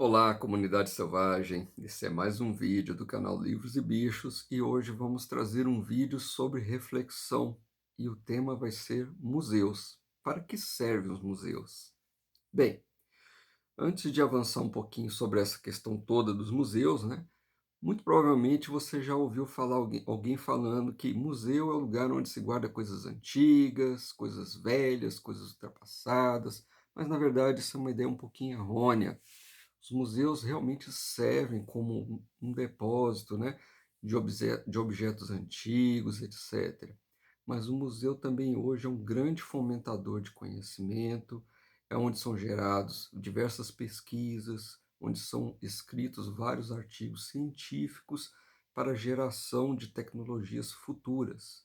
Olá, comunidade selvagem. Esse é mais um vídeo do canal Livros e Bichos e hoje vamos trazer um vídeo sobre reflexão e o tema vai ser museus. Para que servem os museus? Bem, antes de avançar um pouquinho sobre essa questão toda dos museus, né? Muito provavelmente você já ouviu falar alguém falando que museu é o lugar onde se guarda coisas antigas, coisas velhas, coisas ultrapassadas, mas na verdade isso é uma ideia um pouquinho errônea. Os museus realmente servem como um depósito, né, de objetos antigos, etc. Mas o museu também hoje é um grande fomentador de conhecimento, é onde são gerados diversas pesquisas, onde são escritos vários artigos científicos para a geração de tecnologias futuras.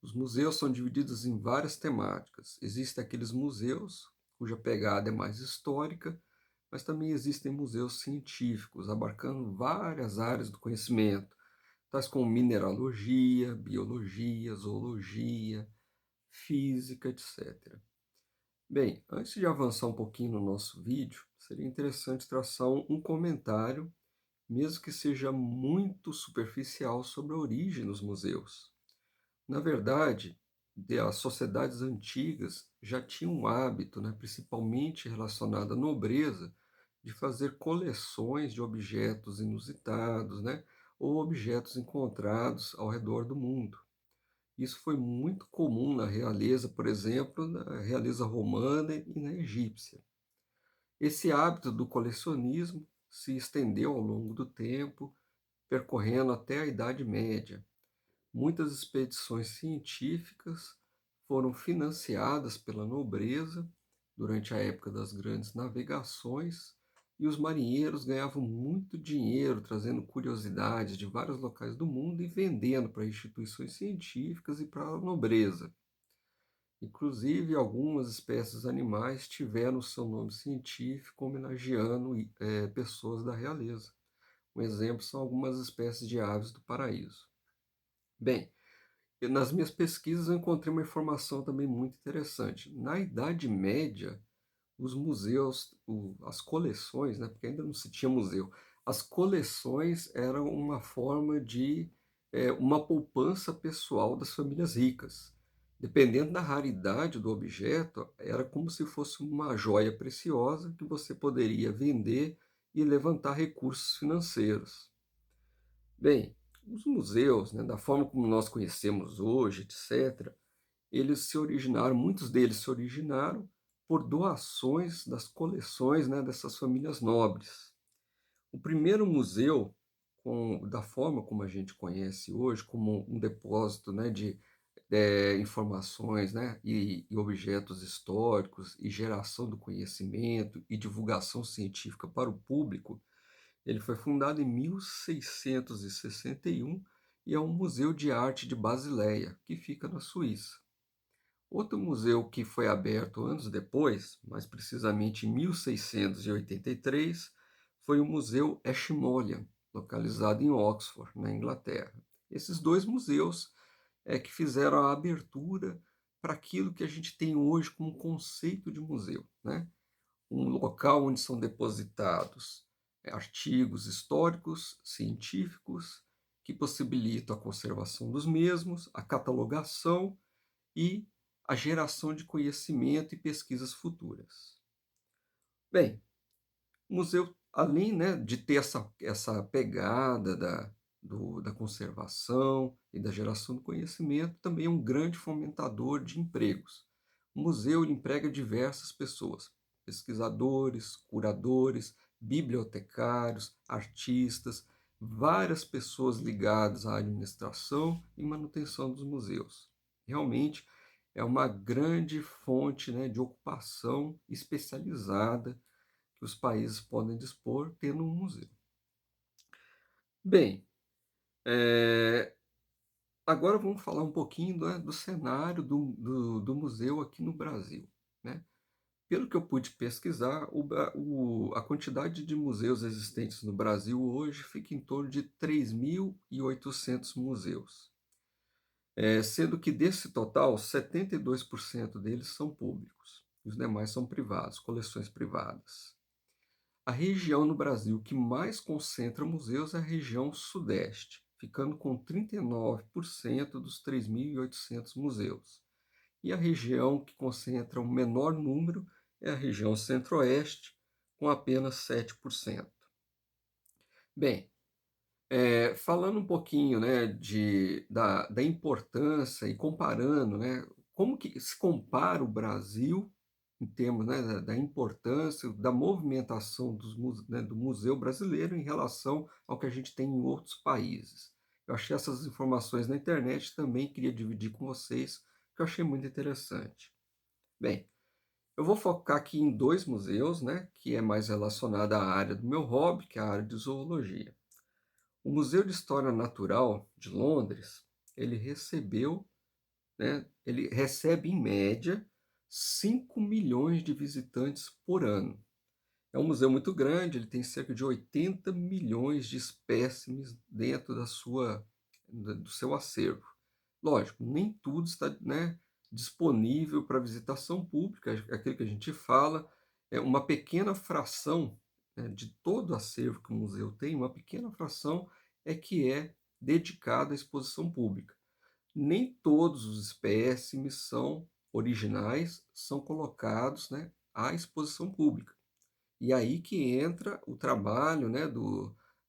Os museus são divididos em várias temáticas. Existem aqueles museus cuja pegada é mais histórica, mas também existem museus científicos, abarcando várias áreas do conhecimento, tais como mineralogia, biologia, zoologia, física, etc. Bem, antes de avançar um pouquinho no nosso vídeo, seria interessante traçar um comentário, mesmo que seja muito superficial, sobre a origem dos museus. Na verdade, as sociedades antigas já tinham um hábito, né, principalmente relacionado à nobreza, de fazer coleções de objetos inusitados, né, ou objetos encontrados ao redor do mundo. Isso foi muito comum na realeza, por exemplo, na realeza romana e na egípcia. Esse hábito do colecionismo se estendeu ao longo do tempo, percorrendo até a Idade Média. Muitas expedições científicas foram financiadas pela nobreza durante a época das grandes navegações, e os marinheiros ganhavam muito dinheiro trazendo curiosidades de vários locais do mundo e vendendo para instituições científicas e para a nobreza. Inclusive, algumas espécies animais tiveram seu nome científico homenageando pessoas da realeza. Um exemplo são algumas espécies de aves do paraíso. Bem, nas minhas pesquisas eu encontrei uma informação também muito interessante. Na Idade Média, os museus, as coleções, né, porque ainda não se tinha museu, as coleções eram uma forma de uma poupança pessoal das famílias ricas. Dependendo da raridade do objeto, era como se fosse uma joia preciosa que você poderia vender e levantar recursos financeiros. Bem, os museus, né, da forma como nós conhecemos hoje, etc., muitos deles se originaram por doações das coleções, né, dessas famílias nobres. O primeiro museu, da forma como a gente conhece hoje, como um depósito, né, de informações, né, e objetos históricos, e geração do conhecimento e divulgação científica para o público, ele foi fundado em 1661 e é um museu de arte de Basileia, que fica na Suíça. Outro museu que foi aberto anos depois, mais precisamente em 1683, foi o Museu Ashmolean, localizado em Oxford, na Inglaterra. Esses dois museus é que fizeram a abertura para aquilo que a gente tem hoje como conceito de museu, né? Um local onde são depositados artigos históricos, científicos, que possibilitam a conservação dos mesmos, a catalogação e a geração de conhecimento e pesquisas futuras. Bem, o museu, além, né, de ter essa pegada da conservação e da geração do conhecimento, também é um grande fomentador de empregos. O museu ele emprega diversas pessoas, pesquisadores, curadores, bibliotecários, artistas, várias pessoas ligadas à administração e manutenção dos museus. Realmente é uma grande fonte, né, de ocupação especializada que os países podem dispor tendo um museu. Bem, agora vamos falar um pouquinho do cenário do museu aqui no Brasil, né? Pelo que eu pude pesquisar, a quantidade de museus existentes no Brasil hoje fica em torno de 3.800 museus, sendo que desse total, 72% deles são públicos, os demais são privados, coleções privadas. A região no Brasil que mais concentra museus é a região Sudeste, ficando com 39% dos 3.800 museus. E a região que concentra o menor número é a região Centro-Oeste, com apenas 7%. Bem, falando um pouquinho, né, da importância e comparando, né, como que se compara o Brasil em termos, né, da importância, da movimentação do museu brasileiro em relação ao que a gente tem em outros países. Eu achei essas informações na internet e também queria dividir com vocês, que eu achei muito interessante. Bem, eu vou focar aqui em 2 museus, né, que é mais relacionado à área do meu hobby, que é a área de zoologia. O Museu de História Natural de Londres, ele recebeu, né, ele recebe em média 5 milhões de visitantes por ano. É um museu muito grande, ele tem cerca de 80 milhões de espécimes dentro do seu acervo. Lógico, nem tudo está, né, disponível para visitação pública, aquilo que a gente fala, é uma pequena fração, né, de todo o acervo que o museu tem, uma pequena fração é dedicada à exposição pública. Nem todos os espécimes são originais, são colocados, né, à exposição pública. E aí que entra o trabalho, né,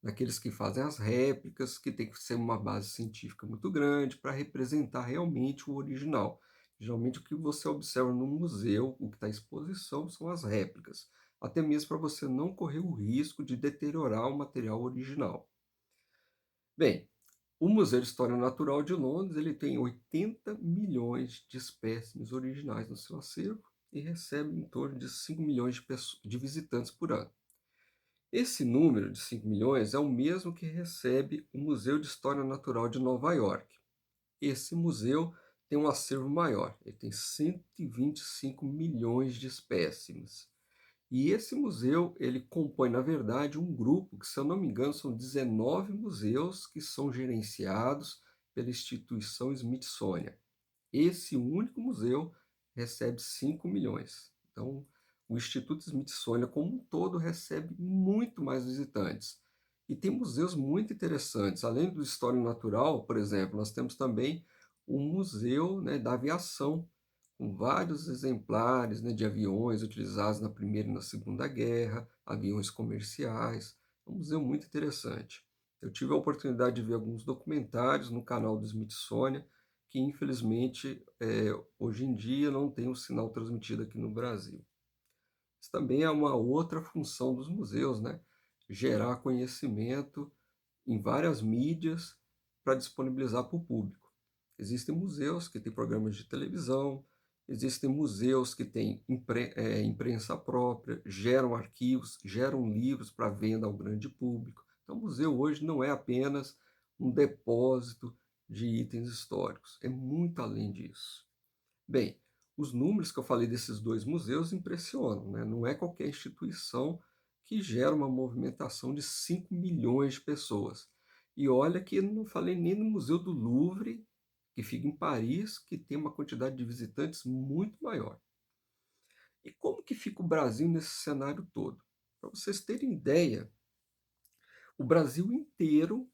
daqueles que fazem as réplicas, que tem que ser uma base científica muito grande para representar realmente o original. Geralmente o que você observa no museu, o que está à exposição, são as réplicas, até mesmo para você não correr o risco de deteriorar o material original. Bem, o Museu de História Natural de Londres ele tem 80 milhões de espécimes originais no seu acervo e recebe em torno de 5 milhões de visitantes por ano. Esse número de 5 milhões é o mesmo que recebe o Museu de História Natural de Nova York. Esse museu tem um acervo maior, ele tem 125 milhões de espécimes. E esse museu, ele compõe, na verdade, um grupo que, se eu não me engano, são 19 museus que são gerenciados pela instituição Smithsonian. Esse único museu recebe 5 milhões. Então, o Instituto Smithsonian como um todo recebe muito mais visitantes. E tem museus muito interessantes. Além do História Natural, por exemplo, nós temos também o Museu, né, da Aviação, com vários exemplares, né, de aviões utilizados na Primeira e na Segunda Guerra, aviões comerciais. É um museu muito interessante. Eu tive a oportunidade de ver alguns documentários no canal do Smithsonian, que infelizmente hoje em dia não tem o sinal transmitido aqui no Brasil. Isso também é uma outra função dos museus, né? Gerar conhecimento em várias mídias para disponibilizar para o público. Existem museus que têm programas de televisão, existem museus que têm imprensa própria, geram arquivos, geram livros para venda ao grande público. Então, o museu hoje não é apenas um depósito de itens históricos, é muito além disso. Bem, os números que eu falei desses 2 museus impressionam, né? Não é qualquer instituição que gera uma movimentação de 5 milhões de pessoas. E olha que eu não falei nem no Museu do Louvre, que fica em Paris, que tem uma quantidade de visitantes muito maior. E como que fica o Brasil nesse cenário todo? Para vocês terem ideia, o Brasil inteiro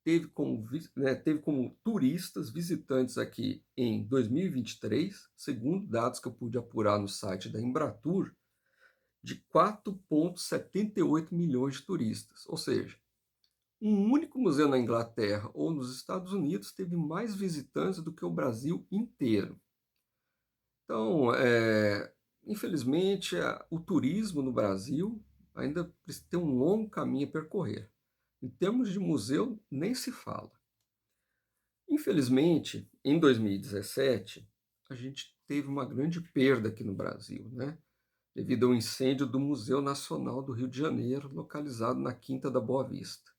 teve como turistas visitantes aqui em 2023, segundo dados que eu pude apurar no site da Embratur, de 4,78 milhões de turistas. Ou seja, um único museu na Inglaterra ou nos Estados Unidos teve mais visitantes do que o Brasil inteiro. Então, infelizmente, o turismo no Brasil ainda tem um longo caminho a percorrer. Em termos de museu, nem se fala. Infelizmente, em 2017, a gente teve uma grande perda aqui no Brasil, né? Devido ao incêndio do Museu Nacional do Rio de Janeiro, localizado na Quinta da Boa Vista.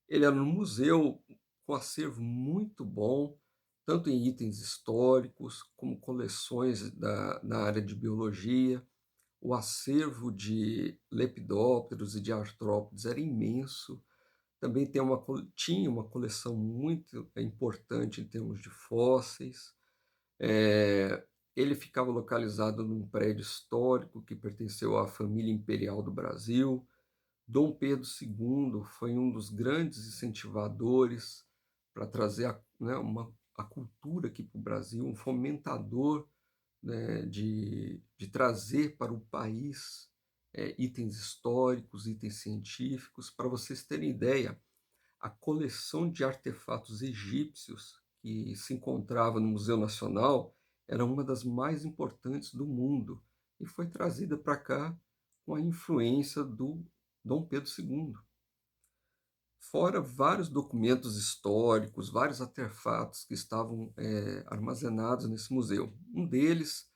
Ele era um museu com acervo muito bom, tanto em itens históricos, como coleções na área de biologia. O acervo de lepidópteros e de artrópodes era imenso. Também tinha uma coleção muito importante em termos de fósseis. Ele ficava localizado num prédio histórico que pertenceu à família imperial do Brasil. Dom Pedro II foi um dos grandes incentivadores para trazer a cultura aqui para o Brasil, um fomentador, né, de trazer para o país itens históricos, itens científicos. Para vocês terem ideia, a coleção de artefatos egípcios que se encontrava no Museu Nacional era uma das mais importantes do mundo e foi trazida para cá com a influência do Dom Pedro II. Fora vários documentos históricos, vários artefatos que estavam armazenados nesse museu. Um deles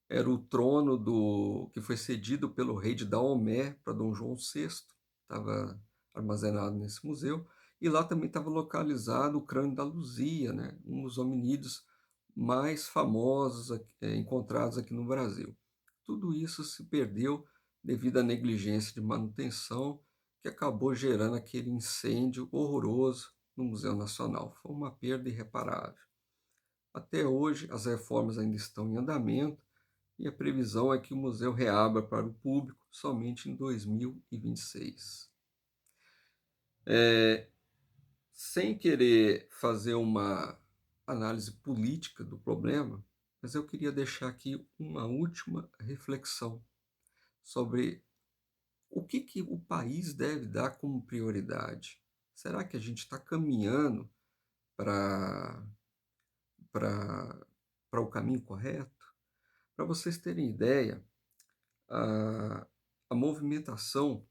era o trono que foi cedido pelo rei de Daomé para Dom João VI, estava armazenado nesse museu, e lá também estava localizado o crânio da Luzia, né, um dos hominídeos mais famosos encontrados aqui no Brasil. Tudo isso se perdeu devido à negligência de manutenção, que acabou gerando aquele incêndio horroroso no Museu Nacional. Foi uma perda irreparável. Até hoje, as reformas ainda estão em andamento, e a previsão é que o museu reabra para o público somente em 2026. Sem querer fazer uma análise política do problema, mas eu queria deixar aqui uma última reflexão sobre o que o país deve dar como prioridade. Será que a gente está caminhando para o caminho correto? Para vocês terem ideia, a, a movimentação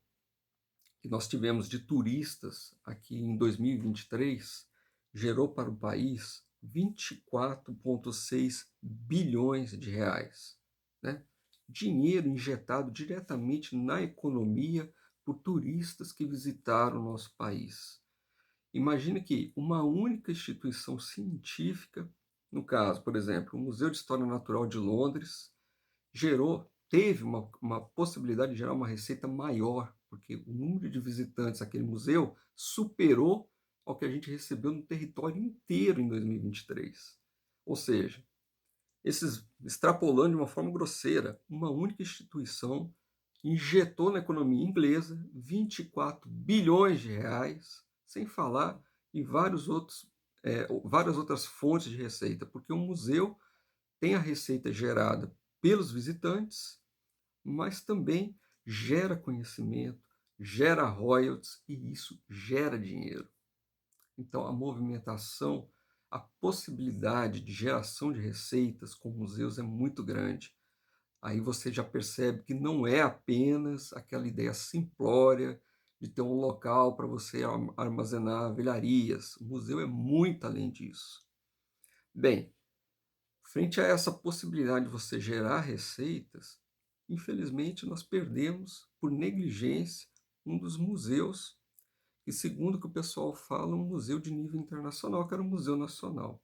que nós tivemos de turistas aqui em 2023 gerou para o país 24,6 bilhões de reais, né? Dinheiro injetado diretamente na economia por turistas que visitaram o nosso país. Imagine que uma única instituição científica, no caso, por exemplo, o Museu de História Natural de Londres, teve uma possibilidade de gerar uma receita maior, porque o número de visitantes àquele museu superou ao que a gente recebeu no território inteiro em 2023. Ou seja, extrapolando de uma forma grosseira, uma única instituição injetou na economia inglesa 24 bilhões de reais, sem falar em várias outras fontes de receita, porque o museu tem a receita gerada pelos visitantes, mas também gera conhecimento, gera royalties e isso gera dinheiro. Então, a movimentação, a possibilidade de geração de receitas com museus é muito grande. Aí você já percebe que não é apenas aquela ideia simplória de ter um local para você armazenar velharias. O museu é muito além disso. Bem, frente a essa possibilidade de você gerar receitas, infelizmente nós perdemos, por negligência, um dos museus que, segundo o que o pessoal fala, é um museu de nível internacional, que era o Museu Nacional.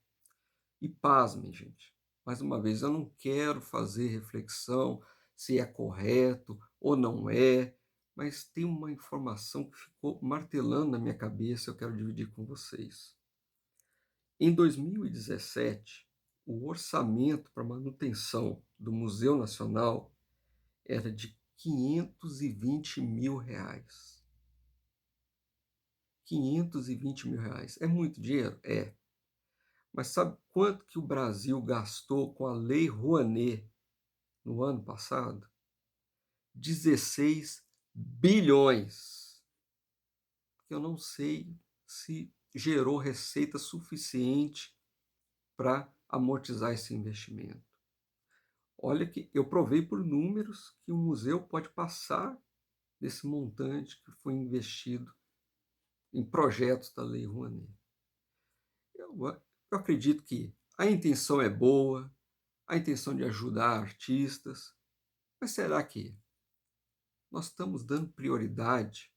E pasmem, gente, mais uma vez, eu não quero fazer reflexão se é correto ou não é, mas tem uma informação que ficou martelando na minha cabeça e eu quero dividir com vocês. Em 2017, o orçamento para manutenção do Museu Nacional era de 520 mil reais. 520 mil reais. É muito dinheiro? É. Mas sabe quanto que o Brasil gastou com a Lei Rouanet no ano passado? 16 bilhões. Eu não sei se gerou receita suficiente para amortizar esse investimento. Olha que eu provei por números que o museu pode passar desse montante que foi investido em projetos da Lei Rouanet. Eu acredito que a intenção é boa, a intenção de ajudar artistas, mas será que nós estamos dando prioridade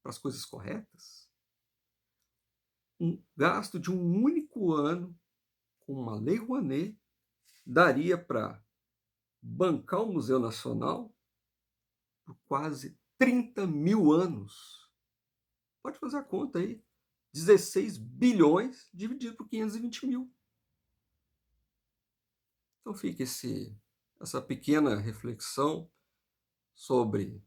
para as coisas corretas? Um gasto de um único ano com uma Lei Rouanet daria para bancar o Museu Nacional por quase 30 mil anos. Pode fazer a conta aí. 16 bilhões dividido por 520 mil. Então fica essa pequena reflexão sobre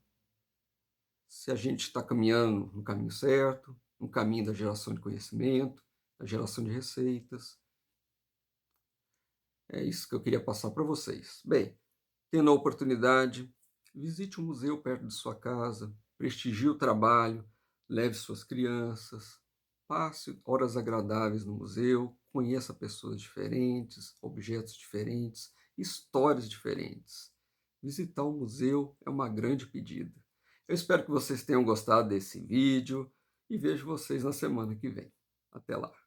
se a gente está caminhando no caminho certo, no caminho da geração de conhecimento, da geração de receitas. É isso que eu queria passar para vocês. Bem, tendo a oportunidade, visite um museu perto de sua casa, prestigie o trabalho, leve suas crianças, passe horas agradáveis no museu, conheça pessoas diferentes, objetos diferentes, histórias diferentes. Visitar o museu é uma grande pedida. Eu espero que vocês tenham gostado desse vídeo e vejo vocês na semana que vem. Até lá!